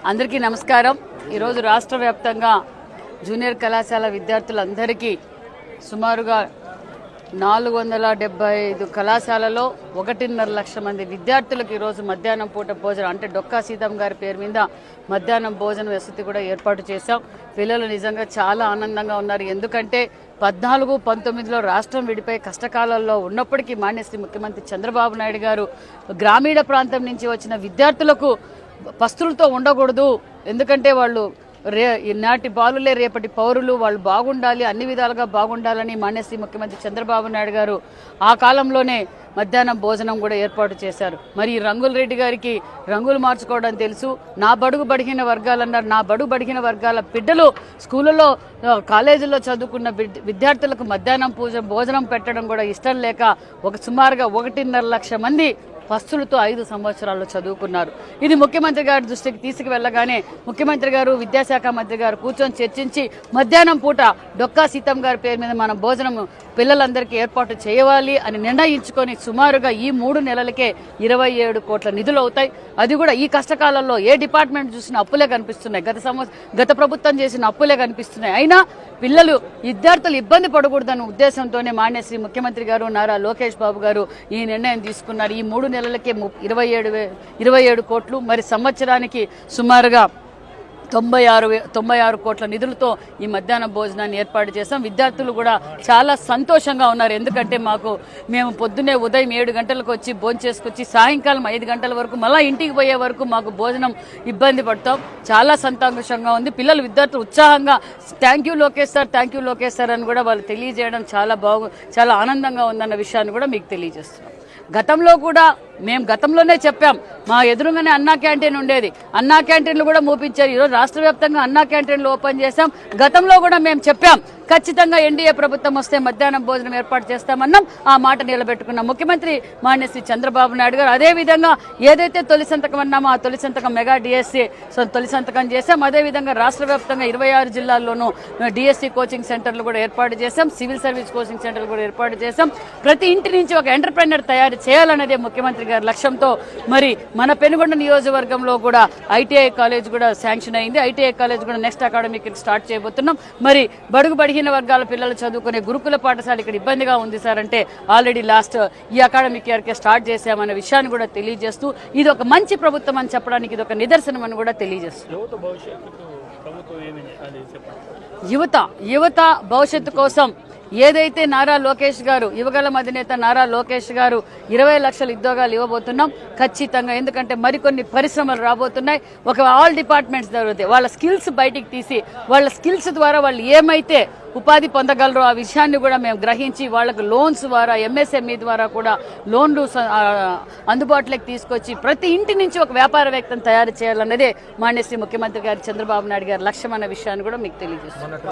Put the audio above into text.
అందరికీ నమస్కారం। ఈరోజు రాష్ట్ర వ్యాప్తంగా జూనియర్ కళాశాల విద్యార్థులందరికీ సుమారుగా 475 కళాశాలలో 1.5 లక్షల మంది విద్యార్థులకు ఈరోజు మధ్యాహ్నం పూట భోజనం అంటే డొక్కా సీతమ్మ గారి పేరు మీద మధ్యాహ్నం భోజన వసతి కూడా ఏర్పాటు చేశాం। పిల్లలు నిజంగా చాలా ఆనందంగా ఉన్నారు। ఎందుకంటే 14-19లో రాష్ట్రం విడిపోయి కష్టకాలంలో ఉన్నప్పటికీ మాన్యశ్రీ ముఖ్యమంత్రి చంద్రబాబు నాయుడు గారు గ్రామీణ ప్రాంతం నుంచి వచ్చిన విద్యార్థులకు పస్తులతో ఉండకూడదు, ఎందుకంటే వాళ్ళు ఈనాటి బాలులే రేపటి పౌరులు, వాళ్ళు బాగుండాలి, అన్ని విధాలుగా బాగుండాలని మాన్యశ్రీ ముఖ్యమంత్రి చంద్రబాబు నాయుడు గారు ఆ కాలంలోనే మధ్యాహ్నం భోజనం కూడా ఏర్పాటు చేశారు। మరి రంగుల రెడ్డి గారికి రంగులు మార్చుకోవడం తెలుసు। నా బడుగు బడిగిన వర్గాలన్నారు, నా బడుగు బడిగిన వర్గాల బిడ్డలు స్కూళ్ళలో కాలేజీల్లో చదువుకున్న విద్యార్థులకు మధ్యాహ్నం భోజనం పెట్టడం కూడా ఇష్టం లేక సుమారుగా 1.5 లక్షల మంది పస్తులతో 5 సంవత్సరాల్లో చదువుకున్నారు। ఇది ముఖ్యమంత్రి గారి దృష్టికి తీసుకువెళ్ళగానే ముఖ్యమంత్రి గారు విద్యాశాఖ మంత్రి గారు కూర్చొని చర్చించి మధ్యాహ్నం పూట డొక్కా సీతమ్మ గారి పేరు మీద మనం భోజనం పిల్లలందరికీ ఏర్పాటు చేయాలి అని నిర్ణయించుకొని సుమారుగా ఈ 3 నెలలకే 27 కోట్ల నిధులు అవుతాయి। అది కూడా ఈ కష్టకాలంలో ఏ డిపార్ట్మెంట్ చూసినా అప్పులే కనిపిస్తున్నాయి, గత ప్రభుత్వం చేసిన అప్పులే కనిపిస్తున్నాయి। అయినా పిల్లలు విద్యార్థులు ఇబ్బంది పడకూడదన్న ఉద్దేశంతోనే మాన్యశ్రీ ముఖ్యమంత్రి గారు నారా లోకేష్ బాబు గారు ఈ నిర్ణయం తీసుకున్నారు। ఈ 3 నెలలకే 27 కోట్లు, మరి సంవత్సరానికి సుమారుగా 96 కోట్ల నిధులతో ఈ మధ్యాహ్న భోజనాన్ని ఏర్పాటు చేశాం। విద్యార్థులు కూడా చాలా సంతోషంగా ఉన్నారు। ఎందుకంటే మేము పొద్దున్నే ఉదయం 7 గంటలకు వచ్చి భోజనం చేసుకొచ్చి సాయంకాలం 5 గంటల వరకు మళ్ళీ ఇంటికి పోయే వరకు మాకు భోజనం ఇబ్బంది పడతాం। చాలా సంతోషంగా ఉంది। పిల్లలు విద్యార్థులు ఉత్సాహంగా థ్యాంక్ యూ లోకేష్ సార్ అని కూడా వాళ్ళు తెలియజేయడం చాలా ఆనందంగా ఉందన్న విషయాన్ని కూడా మీకు తెలియజేస్తున్నాం। గతంలో కూడా మేము గతంలోనే చెప్పాం, మా ఎదురుగానే అన్నా క్యాంటీన్ ఉండేది, అన్నా క్యాంటీన్లు కూడా మూపించారు। ఈరోజు రాష్ట్ర వ్యాప్తంగా అన్నా క్యాంటీన్లు ఓపెన్ చేశాం। గతంలో కూడా మేము చెప్పాం ఖచ్చితంగా ఎన్డీఏ ప్రభుత్వం వస్తే మధ్యాహ్నం భోజనం ఏర్పాటు చేస్తామన్నాం, ఆ మాట నిలబెట్టుకున్నాం। ముఖ్యమంత్రి మాన్యశ్రీ చంద్రబాబు నాయుడు గారు అదేవిధంగా ఏదైతే తొలి సంతకం అన్నామో ఆ తొలి సంతకం మెగా డిఎస్సీ తొలి సంతకం చేశాం। అదేవిధంగా రాష్ట్ర వ్యాప్తంగా 26 జిల్లాల్లోనూ డిఎస్సీ కోచింగ్ సెంటర్లు కూడా ఏర్పాటు చేశాం, సివిల్ సర్వీస్ కోచింగ్ సెంటర్లు కూడా ఏర్పాటు చేశాం। ప్రతి ఇంటి నుంచి ఒక ఎంటర్ప్రెన్యూర్ తయారు చేయాలనేదే ముఖ్యమంత్రి గారి లక్ష్యంతో మరి మన పెనుగొండ నియోజకవర్గంలో కూడా ఐటీఐ కాలేజ్ కూడా శాంక్షన్ అయింది। ఐటీఐ కాలేజ్ కూడా నెక్స్ట్ అకాడమిక్ స్టార్ట్ చేయబోతున్నాం। మరి బడుగు బడిగిన వర్గాల పిల్లలు చదువుకునే గురుకుల పాఠశాల ఇక్కడ ఇబ్బందిగా ఉంది సార్ అంటే ఆల్రెడీ ఈ అకాడమిక్ ఇయర్కే స్టార్ట్ చేశామనే విషయాన్ని కూడా తెలియజేస్తూ ఇది ఒక మంచి ప్రభుత్వం అని చెప్పడానికి ఇది ఒక నిదర్శనం అని కూడా తెలియజేస్తుంది। యువత భవిష్యత్తు కోసం ఏదైతే నారా లోకేష్ గారు యువగలం అధినేత నారా లోకేష్ గారు 20 లక్షల ఉద్యోగాలు ఇవ్వబోతున్నాం ఖచ్చితంగా। ఎందుకంటే మరికొన్ని పరిశ్రమలు రాబోతున్నాయి, ఆల్ డిపార్ట్మెంట్స్ జరుగుతాయి, వాళ్ళ స్కిల్స్ బయటికి తీసి వాళ్ళ స్కిల్స్ ద్వారా వాళ్ళు ఏమైతే ఉపాధి పొందగలరో ఆ విషయాన్ని కూడా మేము గ్రహించి వాళ్ళకు లోన్స్ ద్వారా ఎంఎస్ఎంఈ ద్వారా కూడా లోన్లు అందుబాటులోకి తీసుకొచ్చి ప్రతి ఇంటి నుంచి ఒక వ్యాపారవేత్తను తయారు చేయాలన్నదే మాన్యశ్రీ ముఖ్యమంత్రి గారు చంద్రబాబు నాయుడు గారి లక్ష్యం అన్న విషయాన్ని కూడా మీకు తెలియజేస్తున్నాను।